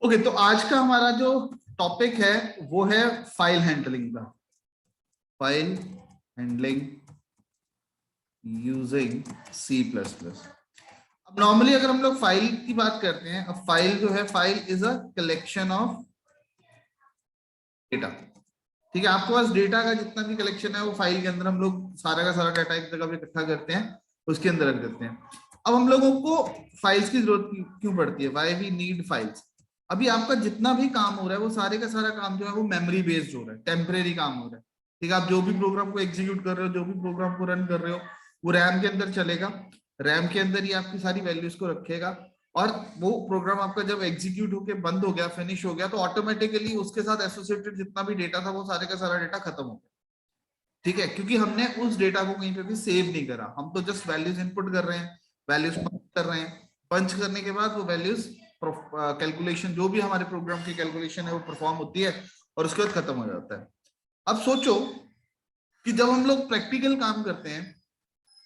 Okay, तो आज का हमारा जो टॉपिक है वो है फाइल हैंडलिंग का। File handling using C++। अब नॉर्मली अगर हम लोग फाइल की बात करते हैं, अब फाइल जो है, file is a collection of data. ठीक है, आपके पास डेटा का जितना भी कलेक्शन है वो फाइल के अंदर हम लोग सारा का सारा डाटा एक जगह पे इकट्ठा करते हैं, उसके अंदर रख देते हैं। अब हम लोगों को फाइल्स की जरूरत क्यों पड़ती है? Why we need files? अभी आपका जितना भी काम हो रहा है वो सारे का सारा काम जो है वो मेमोरी बेस्ड हो रहा है, टेम्परेरी काम हो रहा है। ठीक है, आप जो भी प्रोग्राम को एग्जीक्यूट कर रहे हो, जो भी प्रोग्राम को रन कर रहे हो, वो रैम के अंदर चलेगा। रैम के अंदर ही आपकी सारी वैल्यूज को रखेगा, और वो प्रोग्राम आपका जब एग्जीक्यूट होके बंद हो गया, फिनिश हो गया, तो ऑटोमेटिकली उसके साथ एसोसिएटेड जितना भी डेटा था वो सारे का सारा डेटा खत्म हो गया। ठीक है, क्योंकि हमने उस डेटा को कहीं पे भी सेव नहीं करा, हम तो जस्ट वैल्यूज इनपुट कर रहे हैं, वैल्यूज पंच कर रहे हैं। पंच करने के बाद वो वैल्यूज कैलकुलेशन, जो भी हमारे प्रोग्राम की कैलकुलेशन है वो परफॉर्म होती है, और उसके बाद खत्म हो जाता है। अब सोचो कि जब हम लोग प्रैक्टिकल काम करते हैं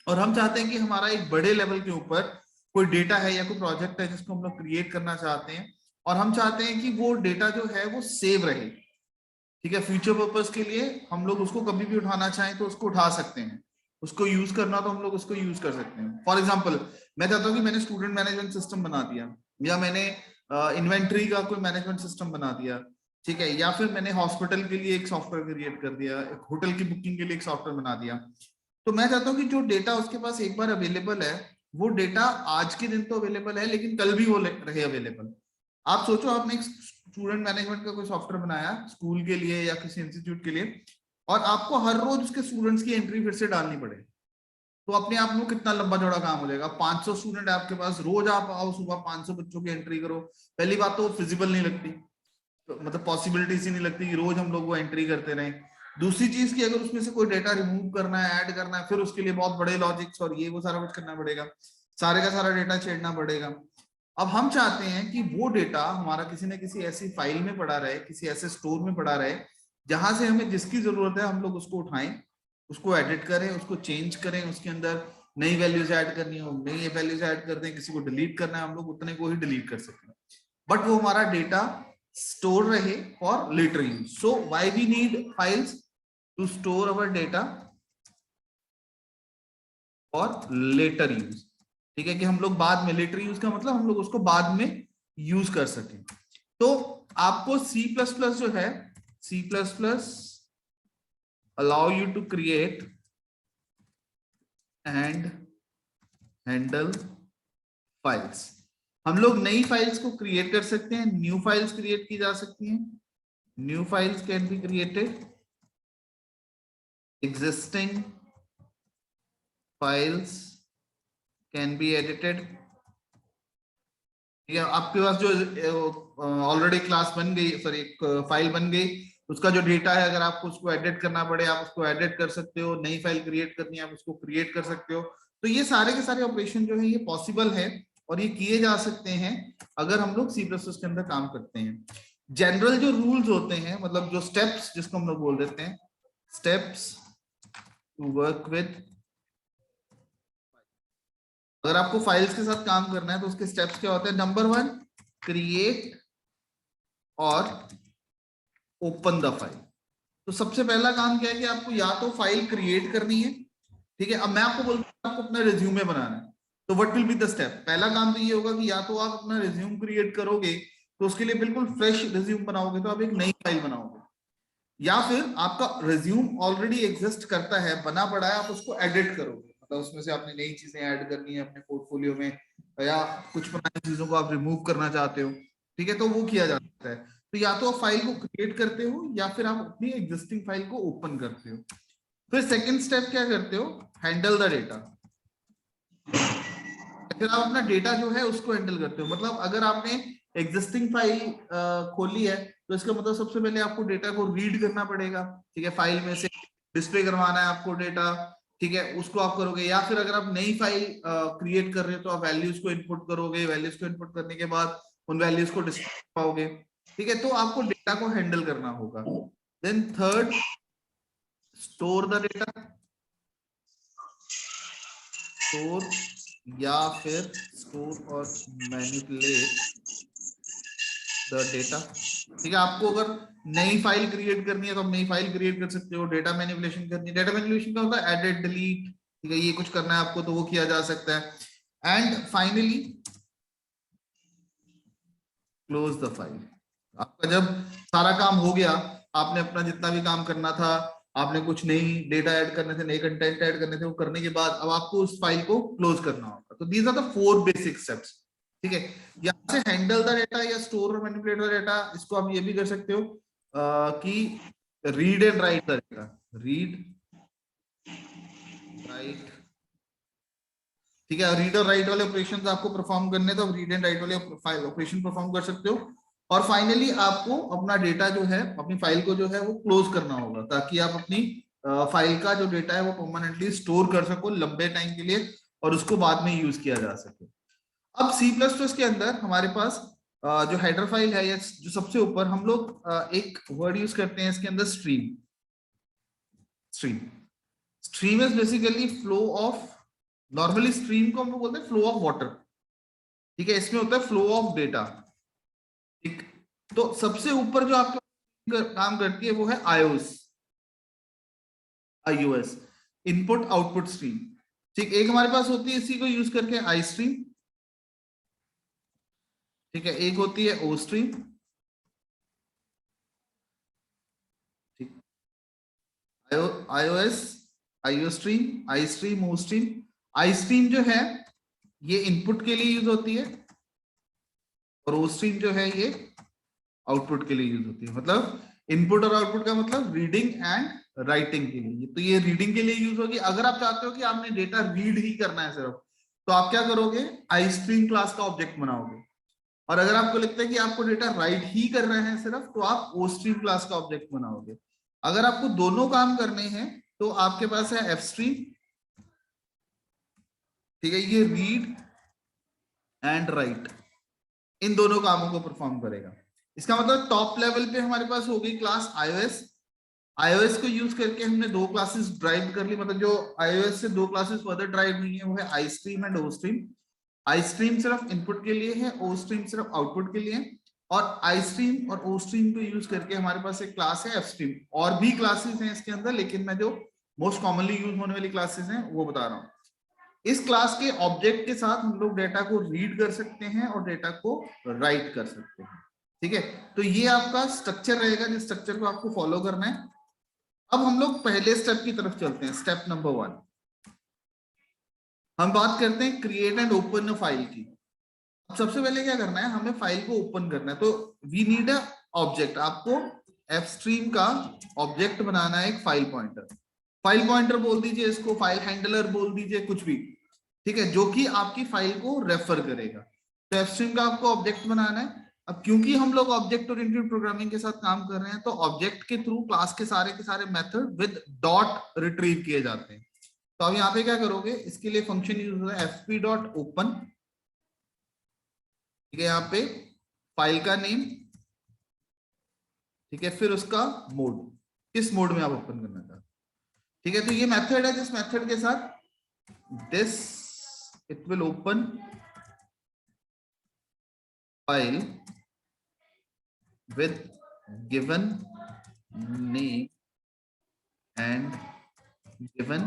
और हम चाहते हैं कि हमारा एक बड़े लेवल के ऊपर कोई डेटा है या कोई प्रोजेक्ट है जिसको हम लोग क्रिएट करना चाहते हैं, और हम चाहते हैं कि वो डेटा जो है वो सेव रहे। ठीक है, फ्यूचर पर्पस के लिए हम लोग उसको कभी भी उठाना चाहें तो उसको उठा सकते हैं, उसको यूज करना तो हम लोग उसको यूज कर सकते हैं। फॉर एग्जाम्पल, मैं चाहता हूँ कि मैंने स्टूडेंट मैनेजमेंट सिस्टम बना दिया, या मैंने इन्वेंट्री का कोई मैनेजमेंट सिस्टम बना दिया। ठीक है, या फिर मैंने हॉस्पिटल के लिए एक सॉफ्टवेयर क्रिएट कर दिया, एक होटल की बुकिंग के लिए एक सॉफ्टवेयर बना दिया। तो मैं चाहता हूँ कि जो डेटा उसके पास एक बार अवेलेबल है, वो डेटा आज के दिन तो अवेलेबल है लेकिन कल भी वो रहे अवेलेबल। आप सोचो, आपने एक स्टूडेंट मैनेजमेंट का कोई सॉफ्टवेयर बनाया स्कूल के लिए या किसी इंस्टीट्यूट के लिए, और आपको हर रोज उसके स्टूडेंट्स की एंट्री फिर से डालनी पड़े, तो अपने आप में कितना लंबा चौड़ा काम हो जाएगा। 500 स्टूडेंट आपके पास, रोज आप आओ सुबह 500 बच्चों की एंट्री करो। पहली बात तो वो फिजिबल नहीं लगती, तो मतलब पॉसिबिलिटी ही नहीं लगती कि रोज हम लोग वो एंट्री करते रहे। दूसरी चीज की, अगर उसमें से कोई डेटा रिमूव करना है, ऐड करना है, फिर उसके लिए बहुत बड़े लॉजिक्स और ये वो सारा कुछ करना पड़ेगा, सारे का सारा डेटा छेड़ना पड़ेगा। अब हम चाहते हैं कि वो डेटा हमारा किसी न किसी ऐसी फाइल में पड़ा रहे, किसी ऐसे स्टोर में पड़ा रहे, जहां से हमें जिसकी जरूरत है हम लोग उसको उठाएं, उसको एडिट करें, उसको चेंज करें, उसके अंदर नई वैल्यूज ऐड करनी हो नई वैल्यूज ऐड कर दें, किसी को डिलीट करना है हम लोग उतने को ही डिलीट कर सकें, बट वो हमारा डेटा स्टोर रहे for later use. So why we need files? To store our data for later use. ठीक है, कि हम लोग बाद में, लेटर यूज का मतलब हम लोग उसको बाद में यूज कर सकें। तो आपको C++ जो है, C++ allow you to create and handle files. हम लोग नई फाइल्स को क्रिएट कर सकते हैं, न्यू फाइल्स क्रिएट की जा सकती हैं, new files can be created, existing files can be edited। या आपके पास जो ऑलरेडी क्लास बन गई, सॉरी एक फाइल बन गई, उसका जो डेटा है, अगर आपको उसको एडिट करना पड़े आप उसको एडिट कर सकते हो, नई फाइल क्रिएट करनी है आप उसको क्रिएट कर सकते हो। तो ये सारे के सारे ऑपरेशन जो है ये पॉसिबल है, और ये किए जा सकते हैं अगर हम लोग C++ के अंदर काम करते हैं। जनरल जो रूल्स होते हैं, मतलब जो स्टेप्स जिसको हम लोग बोल देते हैं, स्टेप्स टू वर्क विद, अगर आपको फाइल्स के साथ काम करना है तो उसके स्टेप्स क्या होते हैं? नंबर 1, क्रिएट और ओपन द फाइल। तो सबसे पहला काम क्या है कि आपको या तो फाइल क्रिएट करनी है। ठीक है, अब मैं आपको बोलता हूं आपको अपना रिज्यूमे बनाना है, तो what will be the step? पहला काम तो ये होगा कि या तो आप अपना रिज्यूम क्रिएट करोगे, तो उसके लिए बिल्कुल फ्रेश रिज्यूम बनाओगे, तो आप एक नई फाइल बनाओगे, या फिर आपका रिज्यूम ऑलरेडी एग्जिस्ट करता है, बना पड़ा है, आप उसको एडिट करोगे, मतलब उसमें से आपने नई चीजें ऐड करनी है अपने पोर्टफोलियो में, या कुछ पुरानी चीजों को आप रिमूव करना चाहते हो। ठीक है, तो वो किया जा सकता है। तो या तो आप फाइल को क्रिएट करते हो या फिर आप अपनी एग्जिस्टिंग फाइल को ओपन करते हो। फिर सेकंड स्टेप क्या करते हो? Handle the data. फिर आप अपना डेटा जो है उसको हैंडल करते हो, मतलब अगर आपने एग्जिस्टिंग फाइल खोली है तो इसका मतलब सबसे पहले आपको डेटा को रीड करना पड़ेगा। ठीक है, फाइल में से डिस्प्ले करवाना है आपको डेटा। ठीक है, उसको आप करोगे, या फिर अगर आप नई फाइल क्रिएट कर रहे हो तो आप वैल्यूज को इनपुट करोगे, वैल्यूज को इनपुट करने के बाद उन वैल्यूज को डिस्प्ले पाओगे। ठीक है, तो आपको डेटा को हैंडल करना होगा। Then third, store the data. Store या फिर स्टोर और मैनिपुलेट द डेटा। ठीक है, आपको अगर नई फाइल क्रिएट करनी है तो आप नई फाइल क्रिएट कर सकते हो। डेटा मैनिपुलेशन करनी है, डेटा मैनिपुलेशन का होता है एडिट डिलीट, ठीक है, ये कुछ करना है आपको तो वो किया जा सकता है। And finally close the file. आपका जब सारा काम हो गया, आपने अपना जितना भी काम करना था, आपने कुछ नई डेटा ऐड करने थे, नए कंटेंट ऐड करने थे, वो करने के बाद अब आपको उस फाइल को क्लोज करना होगा। तो these are the 4 basic steps. ठीक है, यहाँ से हैंडल द डेटा या स्टोर और मैनिपुलेट द डेटा, इसको आप ये भी कर सकते हो कि read and write the data. Read write, ठीक है, रीड और राइट वाले ऑपरेशंस आपको परफॉर्म करने, तो रीड एंड राइट वाले फाइल ऑपरेशन परफॉर्म कर सकते हो। और फाइनली आपको अपना डेटा जो है, अपनी फाइल को जो है वो क्लोज करना होगा, ताकि आप अपनी फाइल का जो डेटा है वो परमानेंटली स्टोर कर सको लंबे टाइम के लिए, और उसको बाद में यूज किया जा सके। अब C++ के अंदर हमारे पास जो हेडर फाइल है, या जो सबसे ऊपर हम लोग एक वर्ड यूज करते हैं इसके अंदर, stream. Stream stream is basically flow of, normally stream को हम लोग बोलते हैं फ्लो ऑफ वाटर। ठीक है, इसमें होता है फ्लो ऑफ डेटा। ठीक, तो सबसे ऊपर जो आपके काम करती है वो है iOS. IOS input output stream. ठीक, एक हमारे पास होती है इसी को यूज करके आई स्ट्रीम। ठीक है, एक होती है ओ स्ट्रीम। ठीक, ios, IO stream, I stream, O stream. I stream जो है ये इनपुट के लिए यूज होती है, और ओ स्ट्रीम जो है ये आउटपुट के लिए यूज होती है। मतलब इनपुट और आउटपुट का मतलब रीडिंग एंड राइटिंग के लिए। तो ये रीडिंग के लिए यूज होगी। अगर आप चाहते हो कि आपने डेटा रीड ही करना है सिर्फ, तो आप क्या करोगे, आई स्ट्रीम क्लास का ऑब्जेक्ट बनाओगे। और अगर आपको लगता है कि आपको डेटा राइट ही करना है सिर्फ, तो आप ओ स्ट्रीम क्लास का ऑब्जेक्ट बनाओगे। अगर आपको दोनों काम करने हैं तो आपके पास है एफ स्ट्रीम। ठीक है, ये रीड एंड राइट इन दोनों कामों को परफॉर्म करेगा। इसका मतलब टॉप लेवल पे हमारे पास हो गई क्लास आईओएस। आईओएस को यूज करके हमने 2 क्लासेस ड्राइव कर ली, मतलब जो आईओएस से 2 क्लासेस फर्दर ड्राइव हुई है वो है I stream and O stream. I stream सिर्फ इनपुट के लिए है, ओ स्ट्रीम सिर्फ आउटपुट के लिए। और आई स्ट्रीम और ओ स्ट्रीम को यूज करके हमारे पास एक क्लास है एफ स्ट्रीम। और भी क्लासेस हैं इसके अंदर, लेकिन मैं जो मोस्ट कॉमनली यूज होने वाली क्लासेस हैं वो बता रहा हूँ। इस क्लास के ऑब्जेक्ट के साथ हम लोग डेटा को रीड कर सकते हैं और डेटा को राइट कर सकते हैं। ठीक है, तो ये आपका स्ट्रक्चर रहेगा, जिस स्ट्रक्चर को आपको फॉलो करना है। अब हम लोग पहले स्टेप की तरफ चलते हैं, स्टेप नंबर 1। हम बात करते हैं create and open a file की। अब सबसे पहले क्या करना है, हमें फाइल को ओपन करना है। तो वी नीड अ ऑब्जेक्ट। आपको एफ स्ट्रीम का ऑब्जेक्ट बनाना है, एक फाइल पॉइंटर। फाइल पॉइंटर बोल दीजिए इसको, फाइल हैंडलर बोल दीजिए, कुछ भी। ठीक है, जो कि आपकी फाइल को रेफर करेगा। तो एफ स्ट्रीम का आपको ऑब्जेक्ट बनाना है। अब क्योंकि हम लोग ऑब्जेक्ट ओरिएंटेड प्रोग्रामिंग के साथ काम कर रहे हैं, तो ऑब्जेक्ट के थ्रू क्लास के सारे मेथड विद डॉट रिट्रीव किए जाते हैं। तो अब यहाँ पे क्या करोगे, इसके लिए फंक्शन यूज होता है fp डॉट ओपन। ठीक है, यहाँ पे फाइल का नेम, ठीक है, फिर उसका मोड, किस मोड में आप ओपन करना चाहते हैं। ठीक है, तो ये मेथड है, जिस मेथड के साथ this it will open file with given name and given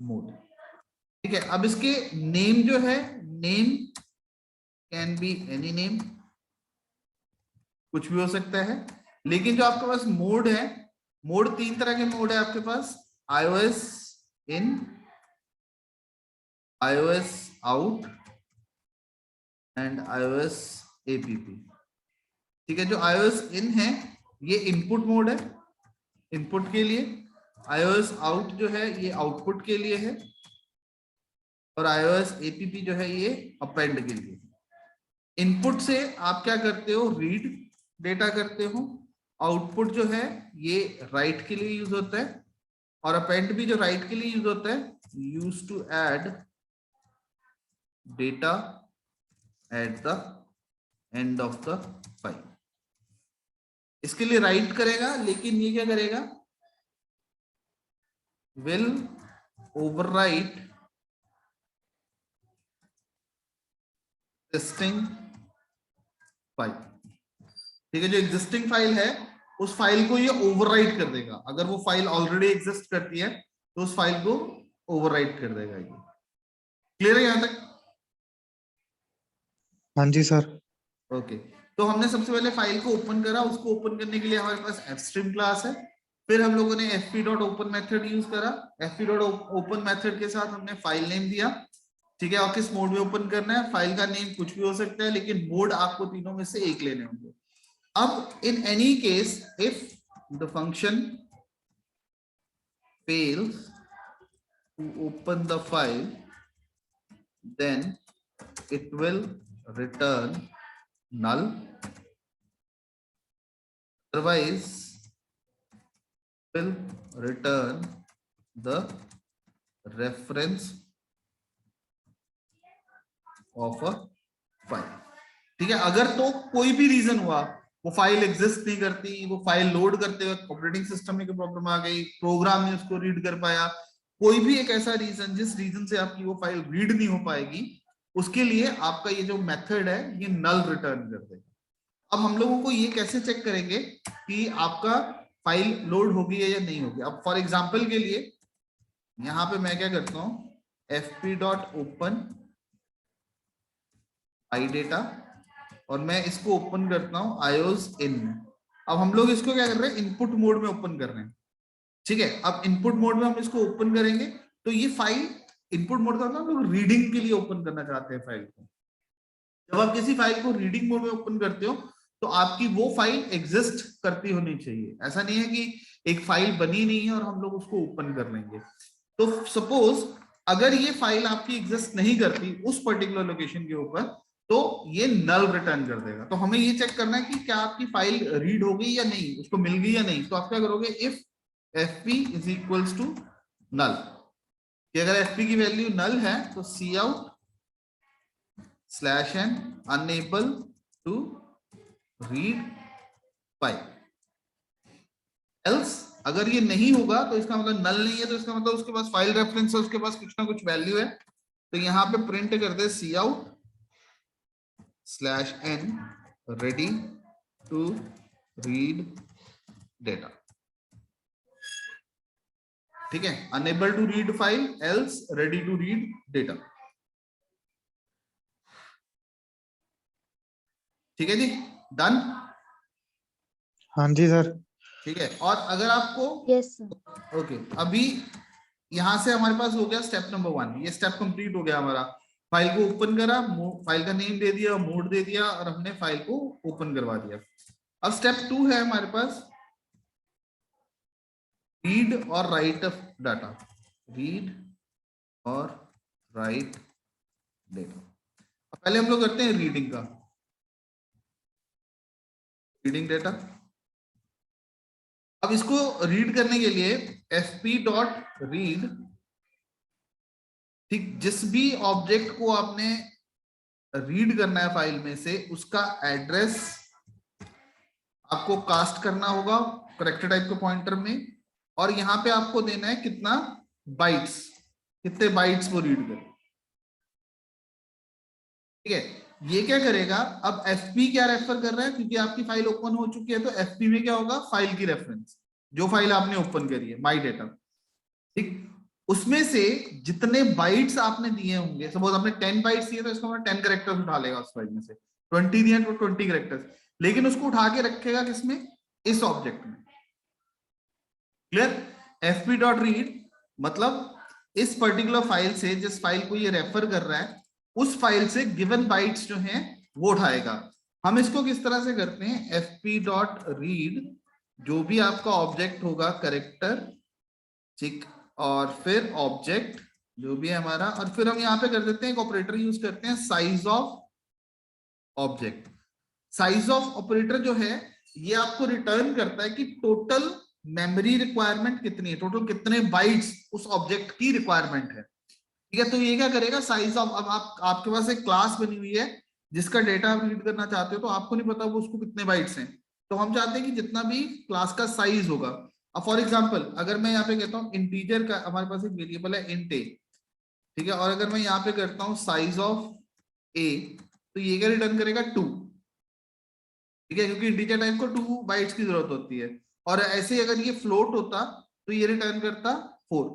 mode। ठीक है, अब इसके नेम जो है, name can be any name, कुछ भी हो सकता है। लेकिन जो आपके पास मोड है, मोड 3 तरह के मोड है आपके पास, iOS in, iOS out and iOS app। ठीक है, जो iOS इन है ये इनपुट मोड है, इनपुट के लिए। iOS आउट जो है ये आउटपुट के लिए है, और iOS app जो है ये अपेंड के लिए। इनपुट से आप क्या करते हो, रीड डेटा करते हो। आउटपुट जो है ये राइट के लिए यूज होता है, और अपेंड भी जो राइट के लिए यूज होता है, use to add data at the end of the file. इसके लिए राइट करेगा, लेकिन ये क्या करेगा, विल ओवरराइट टेस्टिंग फाइल। ठीक है, जो एग्जिस्टिंग फाइल है उस फाइल को ये ओवरराइट कर देगा। अगर वो फाइल ऑलरेडी एग्जिस्ट करती है तो उस फाइल को ओवरराइट कर देगा ये। क्लियर है यहां तक? हाँ जी सर। ओके, तो हमने सबसे पहले फाइल को ओपन करा। उसको ओपन करने के लिए हमारे पास fstream क्लास है। फिर हम लोगों ने fp.open मेथड यूज करा। fp.open मेथड के साथ हमने फाइल नेम दिया। ठीक है, और किस मोड में ओपन करना है, फाइल का नेम कुछ भी हो सकता है, लेकिन मोड आपको तीनों में से एक लेने होंगे। अब in any case if the function fails to open the file, then it will return null, otherwise will return the reference of a file। ठीक है, अगर तो कोई भी रीजन हुआ, वो फाइल एग्जिस्ट नहीं करती, वो फाइल लोड करते वक्त ऑपरेटिंग सिस्टम में कोई प्रॉब्लम आ गई, प्रोग्राम ने उसको रीड कर पाया, कोई भी एक ऐसा रीजन जिस रीजन से आपकी वो फाइल रीड नहीं हो पाएगी, उसके लिए आपका ये जो मेथड है ये नल रिटर्न कर देगा। अब हम लोगों को ये कैसे चेक करेंगे कि आपका फाइल लोड होगी है या नहीं होगी? अब फॉर एग्जांपल के लिए यहां पे मैं क्या करता हूं, fp.open iData, और मैं इसको ओपन करता हूं iOS in। अब हम लोग इसको क्या कर रहे हैं, इनपुट मोड में ओपन कर रहे हैं। ठीक है, अब इनपुट मोड में हम इसको ओपन करेंगे तो ये फाइल इनपुट मोड का मतलब हम लोग रीडिंग के लिए ओपन करना चाहते हैं फाइल को। जब आप किसी फाइल को रीडिंग मोड में ओपन करते हो तो आपकी वो फाइल एग्जिस्ट करती होनी चाहिए। ऐसा नहीं है कि एक फाइल बनी नहीं है और हम लोग उसको ओपन कर लेंगे। तो सपोज अगर ये फाइल आपकी एग्जिस्ट नहीं करती उस पर्टिकुलर लोकेशन के ऊपर, तो ये नल रिटर्न कर देगा। तो हमें ये चेक करना है कि क्या आपकी फाइल रीड हो गई या नहीं, उसको मिल गई या नहीं। तो आप क्या करोगे, if fp is equals to null, कि अगर fp की वैल्यू नल है तो cout /n unable to read file. Else अगर ये नहीं होगा तो इसका मतलब नल नहीं है, तो इसका मतलब उसके पास फाइल रेफरेंस है, उसके पास कुछ ना कुछ वैल्यू है। तो यहां पे प्रिंट कर दे cout /n ready to read data। ठीक है, unable to read file else ready to read data. ठीक है जी, डन। हाँ जी सर। ठीक है, और अगर आपको यस ओके, अभी यहां से हमारे पास हो गया स्टेप नंबर 1, ये स्टेप कंप्लीट हो गया हमारा। फाइल को ओपन करा, फाइल का नेम दे दिया, मोड दे दिया, और हमने फाइल को ओपन करवा दिया। अब स्टेप 2 है हमारे पास रीड और राइट डाटा। रीड और राइट डेटा। पहले हम लोग करते हैं रीडिंग का, रीडिंग डेटा। अब इसको रीड करने के लिए fp.read, ठीक, जिस भी ऑब्जेक्ट को आपने रीड करना है फाइल में से उसका एड्रेस आपको कास्ट करना होगा करेक्टर टाइप के पॉइंटर में, और यहां पे आपको देना है कितना बाइट्स, कितने बाइट्स वो रीड करे। ठीक है, ये क्या करेगा, अब fp क्या रेफर कर रहा है, क्योंकि आपकी फाइल ओपन हो चुकी है तो fp में क्या होगा, फाइल की रेफरेंस, जो फाइल आपने ओपन करी है माई डेटा। ठीक, उसमें से जितने बाइट्स आपने दिए होंगे, सपोज आपने 10 बाइट्स दिए तो इसका मतलब 10 कैरेक्टर्स उठा लेगा उस फाइल में से। 20 दिए तो 20 कैरेक्टर्स, लेकिन उसको उठा के रखेगा किसमें, इस ऑब्जेक्ट में। क्लियर? fp.read मतलब इस पर्टिकुलर फाइल से, जिस फाइल को ये रेफर कर रहा है, उस फाइल से गिवन बाइट्स जो हैं वो उठाएगा। हम इसको किस तरह से करते हैं, fp.read जो भी आपका ऑब्जेक्ट होगा कैरेक्टर, ठीक, और फिर ऑब्जेक्ट जो भी है हमारा, और फिर हम यहाँ पे कर देते हैं एक ऑपरेटर यूज करते हैं size of object. Size of operator जो है ये आपको रिटर्न करता है कि टोटल मेमोरी रिक्वायरमेंट कितनी है, टोटल कितने बाइट्स उस ऑब्जेक्ट की रिक्वायरमेंट है। ठीक है, तो ये क्या करेगा, साइज ऑफ, अब आपके पास एक क्लास बनी हुई है जिसका डेटा आप रीड करना चाहते हो, तो आपको नहीं पता वो उसको कितने बाइट्स हैं, तो हम चाहते हैं कि जितना भी क्लास का साइज होगा। अब फॉर एग्जांपल अगर मैं यहाँ पे कहता हूँ इंटीजर का, हमारे पास एक वेरिएबल है इंट ए, ठीक है, और अगर मैं यहाँ पे करता हूँ साइज ऑफ ए, तो ये क्या रिटर्न करेगा, 2। ठीक है, क्योंकि इंटीजर टाइप को 2 बाइट्स की जरूरत होती है, और ऐसे अगर ये फ्लोट होता तो ये रिटर्न करता 4।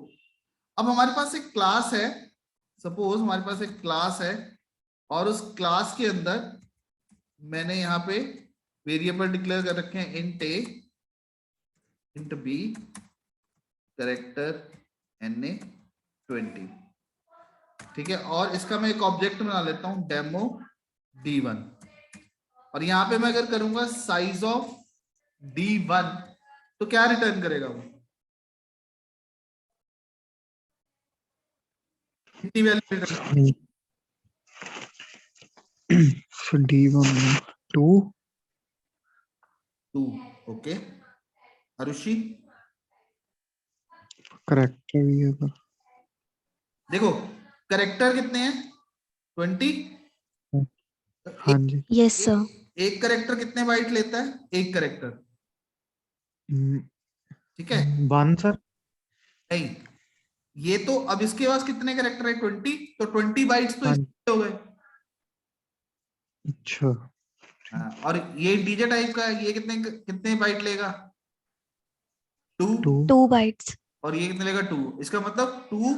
अब हमारे पास एक क्लास है, सपोज हमारे पास एक क्लास है, और उस क्लास के अंदर मैंने यहाँ पे वेरिएबल डिक्लेयर कर रखे हैं int a, int b, character na 20। ठीक है, और इसका मैं एक ऑब्जेक्ट बना लेता हूं डेमो d1, और यहां पे मैं अगर करूंगा साइज ऑफ d1 तो क्या रिटर्न करेगा वो, कितनी value return? So D1 2। 2। Okay, Arushi character variable. देखो करेक्टर कितने हैं 20। हाँ जी। Yes sir. एक करेक्टर कितने बाइट लेता है, एक करेक्टर, ठीक है 1 सर। नहीं, ये तो अब इसके पास कितने करेक्टर है 20, तो 20 बाइट्स तो हाँ। इसके हो गए। अच्छा। हाँ, और ये इंटीजर टाइप का है, ये कितने कितने बाइट लेगा 2, 2 बाइट्स। और ये कितने लेगा 2, इसका मतलब 2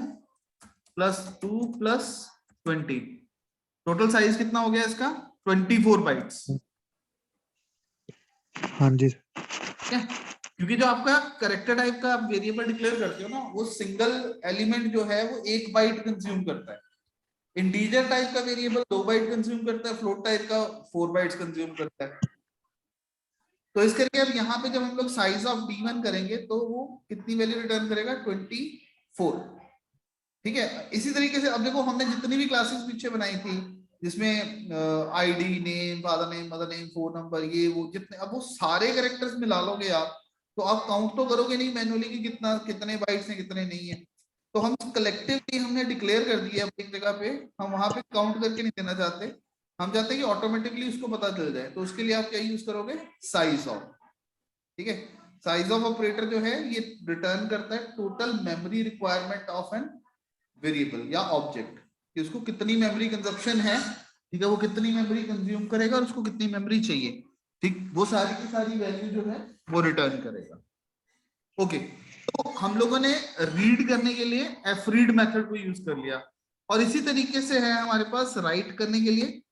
+ 2 + 20, टोटल साइज कितना हो गया इसका 24 बाइट्स। हाँ जी। ठीक है, क्योंकि जो आपका करेक्टर टाइप का आप वेरिएबल डिक्लेयर करते हो ना, वो सिंगल एलिमेंट जो है वो 1 बाइट कंज्यूम करता है। इंटीजर टाइप का वेरिएबल 2 बाइट कंज्यूम करता है, फ्लोट टाइप का 4 बाइट्स कंज्यूम करता है। तो इस करके अब यहाँ पे जब हम लोग साइज ऑफ d1 करेंगे तो वो कितनी वैल्यू रिटर्न करेगा 24। ठीक है, इसी तरीके से अब देखो हमने जितनी भी क्लासेस पीछे बनाई थी जिसमें ID, name, father name, mother name, phone number, ये वो जितने, अब वो सारे कैरेक्टर्स मिला लोगे आप तो आप काउंट तो करोगे नहीं मैन्युअली कि कितना कितने बाइट्स हैं कितने नहीं है। तो हम कलेक्टिवली हमने डिक्लेयर कर दिया एक जगह पे, हम वहां पे काउंट करके नहीं देना चाहते, हम चाहते हैं कि ऑटोमेटिकली उसको पता चल जाए। तो उसके लिए आप क्या यूज करोगे, साइज ऑफ। ठीक है, साइज ऑफ ऑपरेटर जो है ये रिटर्न करता है total memory requirement of an variable या ऑब्जेक्ट, कि उसको कितनी मेमोरी कंजप्शन है, ठीक है, वो कितनी मेमोरी कंज्यूम करेगा और उसको कितनी मेमोरी चाहिए, ठीक, वो सारी की सारी वैल्यू जो है वो रिटर्न करेगा। ओके, तो हम लोगों ने रीड करने के लिए fread मेथड को यूज कर लिया, और इसी तरीके से है हमारे पास राइट करने के लिए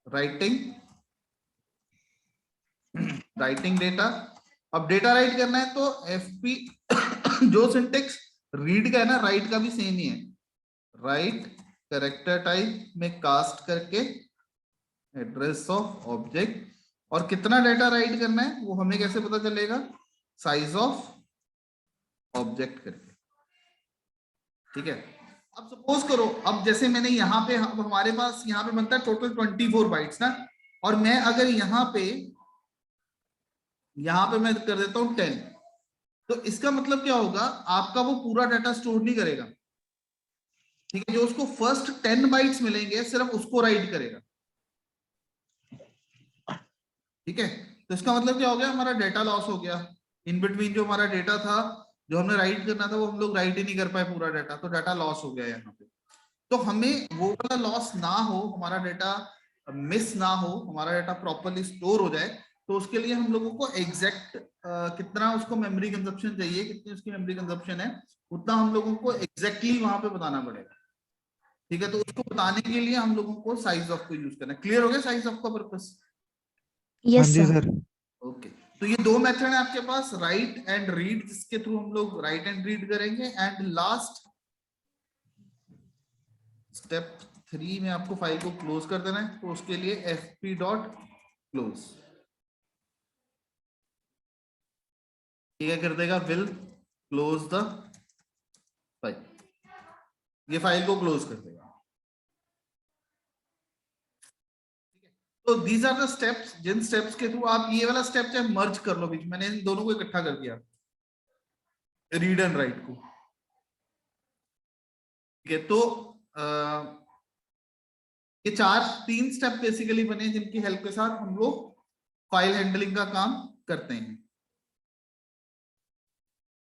राइटिंग डेटा। अब डेटा राइट करना है तो fp जो सिंटेक्स रीड का है ना, राइट का भी सेम ही है, राइट कैरेक्टर टाइप में कास्ट करके एड्रेस ऑफ ऑब्जेक्ट, और कितना डेटा राइट करना है वो हमें कैसे पता चलेगा, साइज ऑफ ऑब्जेक्ट करके। ठीक है, अब सपोज करो, अब जैसे मैंने यहाँ पे, हमारे पास यहाँ पे बनता है टोटल 24 बाइट्स ना, और मैं अगर यहाँ पे मैं कर देता हूँ 10, तो इसका मतलब क्या होगा, आपका वो पूरा डाटा स्टोर नहीं करेगा। ठीक है, जो उसको फर्स्ट 10 बाइट्स मिलेंगे सिर्फ उसको राइट करेगा। ठीक है, तो इसका मतलब क्या हो गया, हमारा डेटा लॉस हो गया। इन बिटवीन जो हमारा डेटा था जो हमने राइट करना था वो हम लोग राइट ही नहीं कर पाए पूरा डाटा, तो डाटा लॉस हो गया यहाँ पे। तो हमें वो वाला लॉस ना हो, हमारा डाटा मिस ना हो, हमारा डाटा प्रॉपर्ली स्टोर हो जाए, तो उसके लिए हम लोगों को एग्जैक्ट कितना उसको मेमोरी कंजप्शन चाहिए, कितनी उसकी मेमोरी कंजप्शन है, उतना हम लोगों को एग्जैक्टली वहां पे बताना पड़ेगा। ठीक है, तो उसको बताने के लिए हम लोगों को साइज ऑफ को यूज करना है। क्लियर हो गया साइज ऑफ का पर्पस? हाँ यस जी सर। सर। ओके, तो ये 2 मेथड है आपके पास, राइट एंड रीड, जिसके थ्रू हम लोग राइट एंड रीड करेंगे। एंड लास्ट स्टेप 3 में आपको फाइल को क्लोज कर देना है, तो उसके लिए fp.close क्या कर देगा, विल क्लोज द फाइल, ये फाइल को क्लोज कर देगा। तो दीज आर द स्टेप्स, जिन स्टेप्स के थ्रू आप ये वाला स्टेप चाहे मर्ज कर लो बीच, मैंने इन दोनों को इकट्ठा कर दिया, रीड एंड राइट को। ठीक है, तो ये 3 स्टेप बेसिकली बने जिनकी हेल्प के साथ हम लोग फाइल हैंडलिंग का काम करते हैं।